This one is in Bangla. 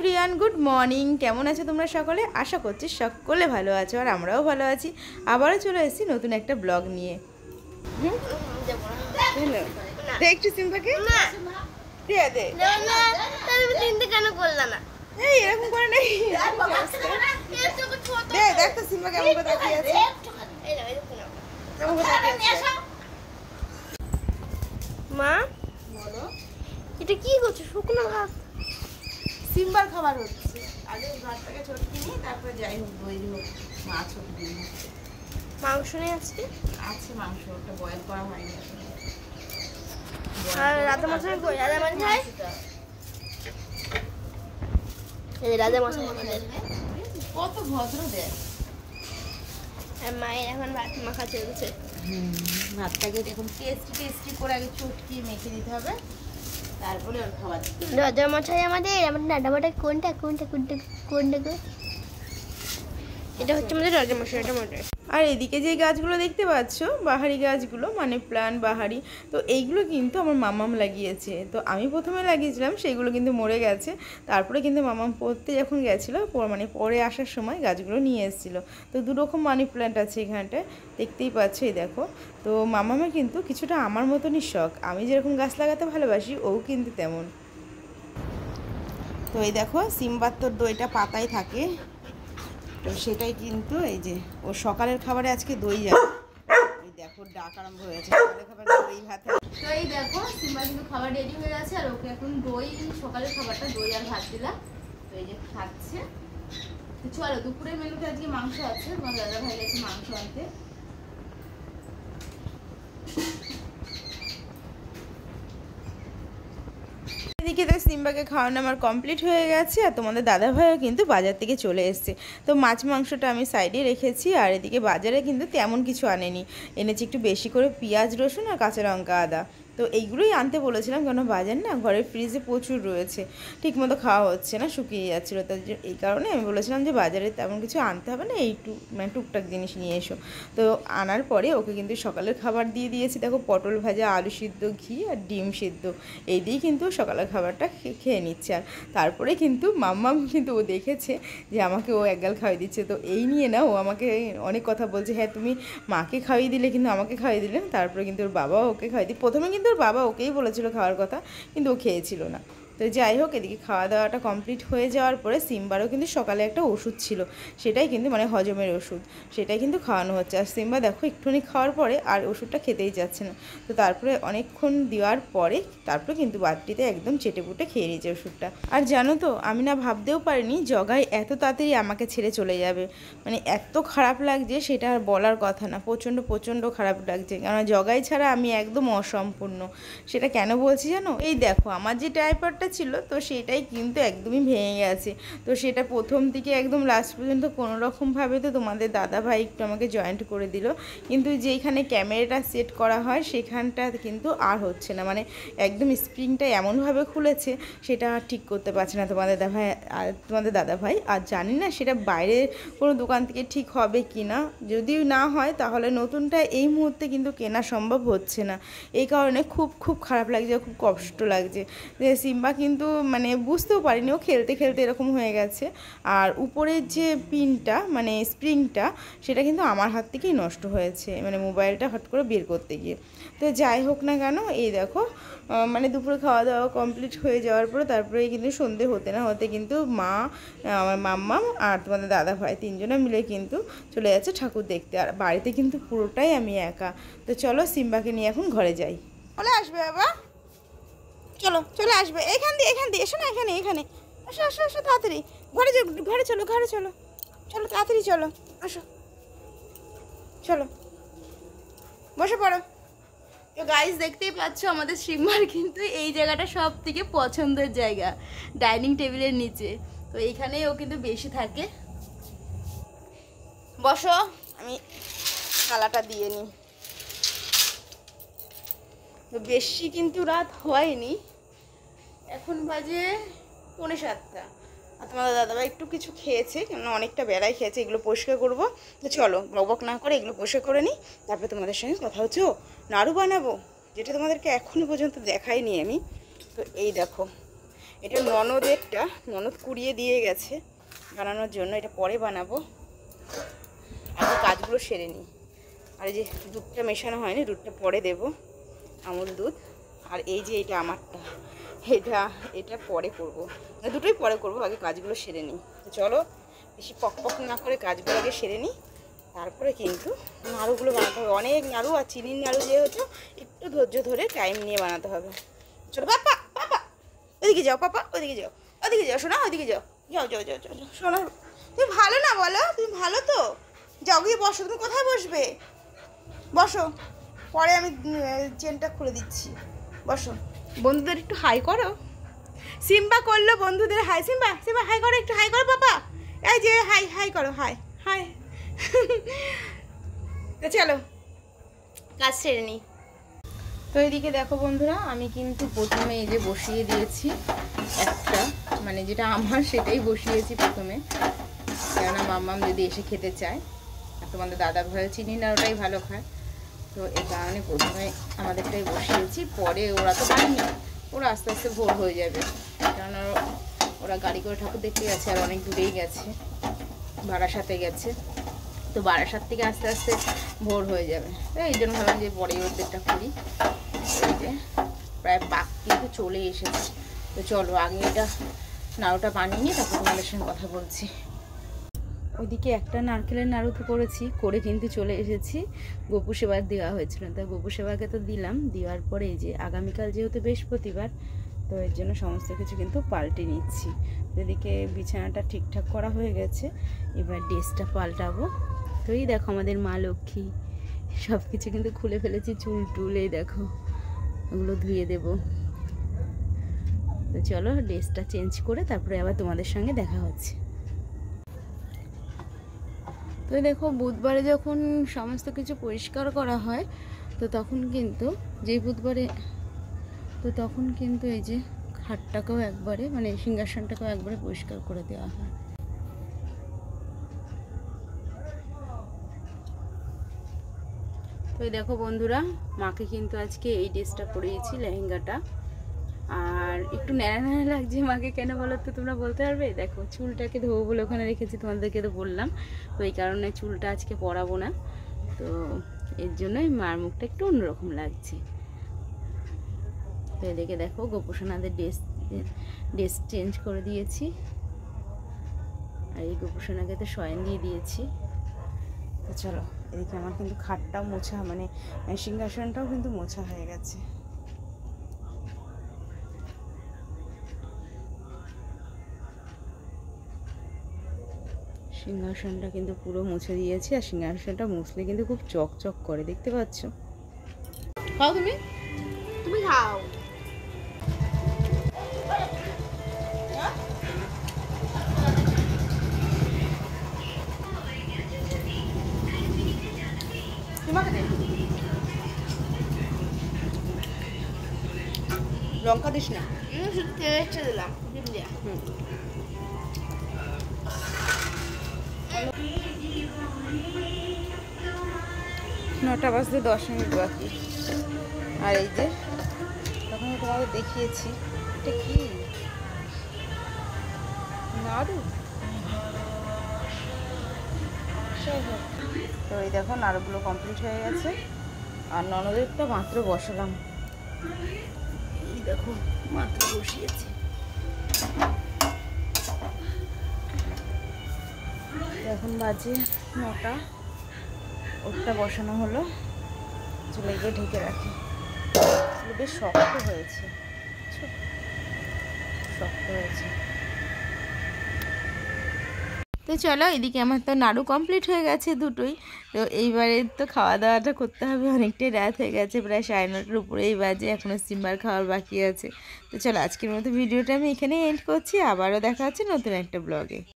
Everyone, good morning. কেমন আছো তোমরা সকলে? আশা করছি সকলে ভালো আছো, আর আমরাও ভালো আছি। আবারও চলে এসেছি নতুন একটা ব্লগ নিয়ে। দেখছি সিম্পাকে এরকম করে নেই। দেখ তো সিম্পা কেমন করে তাকিয়ে আছে। মা বলো, এটা কি করছো? শুকনো ভাত সিম্বার খাবার হচ্ছে। আগে ভাতটাকে চটকে নিই, তারপরে যাই হোক দই হোক মাছ হোক ডিম হোক। মাংস নেই আজকে? আছে মাংস, ওটা বয়েল করা হয়নি। আর রাজা মশাই কই? রাজা মশাই এই রাজা মশাই কত ভদ্র দেখ। মায়ের এখন ভাত মাখা চলছে। ভাতটাকে এখন টেস্টি করে আগে চটকিয়ে মেখে দিতে হবে, তারপরে ওর খাবার দিতে হবে। রাজা মশাই আমাদের রান্নাবাটা কোনটা কোনটা কোনটা কোনটা গো? এটা হচ্ছে আমাদের রাজা মশাই, এটা মশাই। আর এদিকে যে গাছগুলো দেখতে পাচ্ছ, বাহারি গাছগুলো, মানে প্লান্ট বাহারি, তো এইগুলো কিন্তু আমার মামাম লাগিয়েছে। তো আমি প্রথমে লাগিয়েছিলাম, সেইগুলো কিন্তু মরে গেছে। তারপরে কিন্তু মামাম পড়তে যখন গেছিলো, মানে পরে আসার সময় গাছগুলো নিয়ে এসেছিলো। তো দুরকম মানি প্ল্যান্ট আছে এখানটায়, দেখতেই পাচ্ছ। এই দেখো, তো মামামের কিন্তু কিছুটা আমার মতনই শখ। আমি যেরকম গাছ লাগাতে ভালোবাসি, ও কিন্তু তেমন। তো এই দেখো, সিম্বার তো দইটা পাতায় থাকে, তো সেটাই কিন্তু এই যে ও সকালের খাবারে আজকে দই যাবে। এই দেখো ডাক আরম্ভ হয়েছে, সকালের খাবার দই ভাত। তো এই দেখো সিম্বা কিন্তু খাবার রেডি হয়ে গেছে, আর ওকে এখন দই, সকালের খাবারটা দই আর ভাত দিলাম। তো এই যে খাচ্ছে। তো চলো, দুপুরের মেনুতে আজকে মাংস আছে, তোমার দাদা ভাই গেছে মাংস আনতে। এদিকে তো সিম্বাকে খাওয়ানো আমার কমপ্লিট হয়ে গেছে, আর তোমাদের দাদা ভাইও কিন্তু বাজার থেকে চলে এসছে। তো মাছ মাংসটা আমি সাইডে রেখেছি, আর এদিকে বাজারে কিন্তু তেমন কিছু আনেনি, এনেছি একটু বেশি করে পেঁয়াজ রসুন আর কাঁচা লঙ্কা আদা। তো এইগুলোই আনতে বলেছিলাম, কেন বাজার না ঘরের ফ্রিজে প্রচুর রয়েছে, ঠিকমতো খাওয়া হচ্ছে না, শুকিয়ে যাচ্ছিলো। তাই এই কারণে আমি বলেছিলাম যে বাজারে তেমন কিছু আনতে হবে না, মানে টুকটাক জিনিস নিয়ে এসো। তো আনার পরে ওকে কিন্তু সকালের খাবার দিয়ে দিয়েছি। দেখো, পটল ভাজা, আলু সিদ্ধ, ঘি আর ডিম সিদ্ধ, এই দিয়েই কিন্তু সকালের খাবারটা খেয়ে নিচ্ছে। আর তারপরে কিন্তু মাম্মাম কিন্তু ও দেখেছে যে আমাকে ও একগাল খাইয়ে দিচ্ছে। তো এই নিয়ে না ও আমাকে অনেক কথা বলছে, হ্যাঁ তুমি মাকে খাইয়ে দিলে, কিন্তু আমাকে খাইয়ে দিলে। তারপরে কিন্তু ওর বাবাও ওকে খাইয়ে দিই। প্রথমে কিন্তু ওর বাবা ওকেই বলেছিল খাওয়ার কথা, কিন্তু ও খেয়েছিল না। তো যাই হোক, এদিকে খাওয়া দাওয়াটা কমপ্লিট হয়ে যাওয়ার পরে সিম্বারও কিন্তু সকালে একটা ওষুধ ছিল, সেটাই কিন্তু মানে হজমের ওষুধ, সেটাই কিন্তু খাওয়ানো হচ্ছে। আর সিম্বা দেখো একটুখানি খাওয়ার পরে আর ওষুধটা খেতেই যাচ্ছে না। তো তারপরে অনেকক্ষণ দেওয়ার পরে তারপরে কিন্তু বাটিতে একদম চেটেপুটে খেয়ে নিয়েছে ওষুধটা। আর জানো তো, আমি না ভাবতেও পারিনি জগাই এত তাড়াতাড়ি আমাকে ছেড়ে চলে যাবে। মানে এত খারাপ লাগছে, সেটা আর বলার কথা না। প্রচণ্ড খারাপ লাগছে, কারণ জগাই ছাড়া আমি একদম অসম্পূর্ণ। সেটা কেন বলছি জানো? এই দেখো, আমার যে ডাইপারটা ছিল, তো সেটাই কিন্তু একদমই ভেঙে গেছে। তো সেটা প্রথম থেকে একদম লাস্ট পর্যন্ত কোনো রকমভাবে তো তোমাদের দাদা ভাই একটু আমাকে জয়েন্ট করে দিল, কিন্তু যেখানে ক্যামেরাটা সেট করা হয় সেখানটা কিন্তু আর হচ্ছে না। মানে একদম স্প্রিংটা এমনভাবে খুলেছে, সেটা ঠিক করতে পারছে না তোমাদের দাদা ভাই। আর জানি না সেটা বাইরে কোনো দোকান থেকে ঠিক হবে কি না। যদি না হয় তাহলে নতুনটা এই মুহূর্তে কিন্তু কেনা সম্ভব হচ্ছে না। এই কারণে খুব খারাপ লাগছে, খুব কষ্ট লাগছে। যে সিম্বা কিন্তু মানে বুঝতেও পারিনি, ও খেলতে খেলতে এরকম হয়ে গেছে। আর উপরের যে পিনটা, মানে স্প্রিংটা, সেটা কিন্তু আমার হাত থেকেই নষ্ট হয়েছে, মানে মোবাইলটা হট করে বের করতে গিয়ে। তো যাই হোক না কেন, এই দেখো মানে দুপুরে খাওয়া দাওয়া কমপ্লিট হয়ে যাওয়ার পরে তারপরে কিন্তু সন্ধে হতে না হতে কিন্তু মা, আমার মাম্মাম আর তোমাদের দাদা ভাই তিনজনে মিলে কিন্তু চলে যাচ্ছে ঠাকুর দেখতে। আর বাড়িতে কিন্তু পুরোটাই আমি একা। তো চলো সিম্বাকে নিয়ে এখন ঘরে যাই। চলে আসবে বাবা, চলে আসবে। এখান দিয়ে এসো না, এখানে আসো তাড়াতাড়ি। ঘরে চলো তাড়াতাড়ি চলো, আসো, চলো বসে পড়ো। তো গাইস, দেখতেই পাচ্ছ আমাদের সিম্বার কিন্তু এই জায়গাটা সব থেকে পছন্দের জায়গা, ডাইনিং টেবিলের নিচে। তো এইখানেই ও কিন্তু বেশি থাকে। বসো, আমি থালাটা দিয়ে নিই। তো বেশি কিন্তু রাত হয়নি, এখন বাজে 6:45। আর তোমাদের দাদাভাই একটু কিছু খেয়েছে, কেন অনেকটা বেলায় খেয়েছে। এগুলো পরিষ্কার করবো। তো চলো, বকবক না করে এগুলো পরিষ্কার করে নিই, তারপরে তোমাদের সঙ্গে কথা হচ্ছে। নাড়ু বানাবো, যেটা তোমাদেরকে এখনও পর্যন্ত দেখাইনি আমি। তো এই দেখো, এটা ননদেরটা, ননদ কুড়িয়ে দিয়ে গেছে বানানোর জন্য, এটা পরে বানাবো। আগে কাজগুলো সেরে নিই। আর এই যে দুধটা মেশানো হয়নি, দুধটা পরে দেব, আমুল দুধ। আর এই যে এটা আমারটা, এটা পরে করব, দুটোই পরে করব, আগে কাজগুলো সেরে নিই। তো চলো বেশি পক পক না করে কাজগুলো আগে সেরে নিই, তারপরে কিন্তু নাড়ুগুলো বানাতে হবে। অনেক নাড়ু, আর চিনির নাড়ু যেহেতু একটু ধৈর্য ধরে টাইম নিয়ে বানাতে হবে। চলো পাপা, পাপা ওইদিকে যাও, পাপা ওইদিকে যাও, ওইদিকে যাও শোনা, ওইদিকে যাও, যাও যাও যাও যাও শোনা। তুমি ভালো না বলো, তুমি ভালো তো, যাও গিয়ে বসো। তুমি কোথায় বসবে? বসো, পরে আমি চেনটা খুলে দিচ্ছি। বসো, বন্ধুদের একটু হাই করো। সিম্বা করলো বন্ধুদের হাই। সিম্বা, সিম্বা হাই করো, একটু হাই করো পাপা। এই যে হাই, হাই করো, হাই হাই। তো চলো কাজ সেরে নিই। তো এদিকে দেখো বন্ধুরা, আমি কিন্তু প্রথমে এই যে বসিয়ে দিয়েছি একটা, মানে যেটা আমার সেটাই বসিয়েছি প্রথমে, কেননা মাম্মাম যদি এসে খেতে চায়। আর তোমাদের দাদা ভাই চিনি না ওটাই ভালো খায়, তো এই কারণে প্রথমে আমাদেরটাই বসিয়েছি। পরে ওরা তো পারেনি, ওরা আস্তে আস্তে ভোর হয়ে যাবে, কারণ ওরা গাড়ি করে ঠাকুর দেখতে গেছে, আর অনেক দূরেই গেছে, বারাসাতে গেছে। তো বারাসাত থেকে আস্তে আস্তে ভোর হয়ে যাবে, তো এই জন্য ভাবলাম যে পরে ওদেরটা করি। এই যে প্রায় পাক কিন্তু চলে এসেছে। তো চলো আগে এটা নাড়ুটা বানিয়ে নিই, তারপর তোমাদের সঙ্গে কথা বলছি। ওইদিকে একটা নারকেলের নাড়ু তো করেছি, করে কিন্তু চলে এসেছি। গোপু সেবার দেওয়া হয়েছিল, তাই গোপু সেবাকে তো দিলাম। দেওয়ার পরে এই যে আগামীকাল যেহেতু বৃহস্পতিবার, তো এর জন্য সমস্ত কিছু কিন্তু পাল্টে নিচ্ছি। এদিকে বিছানাটা ঠিকঠাক করা হয়ে গেছে, এবার ড্রেসটা পাল্টাবো। তো এই দেখো আমাদের মা লক্ষ্মী, সব কিছু কিন্তু খুলে ফেলেছি, চুল টুল এই দেখো, ওগুলো ধুয়ে দেব। তো চলো ড্রেসটা চেঞ্জ করে তারপরে আবার তোমাদের সঙ্গে দেখা হচ্ছে। তো দেখো বুধবারে যখন সমস্ত কিছু পরিষ্কার করা হয়, তো তখন কিন্তু যেই বুধবারে, তো তখন কিন্তু এই যে খাটটাকেও একবারে, মানে সিংহাসনটাকেও একবারে পরিষ্কার করে দেওয়া হয়। তো দেখো বন্ধুরা, মাকে কিন্তু আজকে এই ড্রেসটা পরিয়েছি, লেহেঙ্গাটা। আর একটু ন্যাড়া ন্যাড়া লাগছে মাকে, কেন বলো তো তোমরা বলতে পারবে? দেখো চুলটাকে ধোবো বলে ওখানে রেখেছি, তোমাদেরকে তো বললাম, তো এই কারণে চুলটা আজকে পরাবো না। তো এর জন্যই মার মুখটা একটু অন্যরকম লাগছে। তো এদিকে দেখো গোপুসোনাদের ড্রেস চেঞ্জ করে দিয়েছি, আর এই গোপুসোনাকে তো শয়ন দিয়ে দিয়েছি। তো চলো এদিকে আমার কিন্তু খাটটাও মোছা, মানে সিংহাসনটাও কিন্তু মোছা হয়ে গেছে। সিংহাসনটা কিন্তু পুরো মুছে দিয়েছি, আর সিংহাসনটা মুছলে কিন্তু খুব চকচক করে, দেখতে পাচ্ছ। খাও তুমি, তুমি খাও। লঙ্কা দিস না, শুধু তেলেরটা দিলাম। 9টা বাজতে 10 মিনিট বাকি। আর এই যে তখন তোমাদের দেখিয়েছি, এটা কি নাড়ু, তো এই দেখো নাড়ুগুলো কমপ্লিট হয়ে গেছে। আর ননদের তো মাত্র বসালাম, এই দেখো মাত্র বসিয়েছি। এখন বাজে 9টা, ওটা বসানো হলো, চুলে গিয়ে ঢেকে রাখি। বেশ শক্ত হয়েছে, শক্ত হয়েছে। তো চলো এদিকে আমার তো নাড়ু কমপ্লিট হয়ে গেছে দুটোই। তো এইবারে তো খাওয়া দাওয়াটা করতে হবে, অনেকটাই রাত হয়ে গেছে, প্রায় 9:30টার উপরেই বাজে, এখনও সিম্বার খাওয়ার বাকি আছে। তো চলো আজকের মতো ভিডিওটা আমি এখানেই এন্ড করছি, আবারও দেখা হচ্ছে নতুন একটা ব্লগে।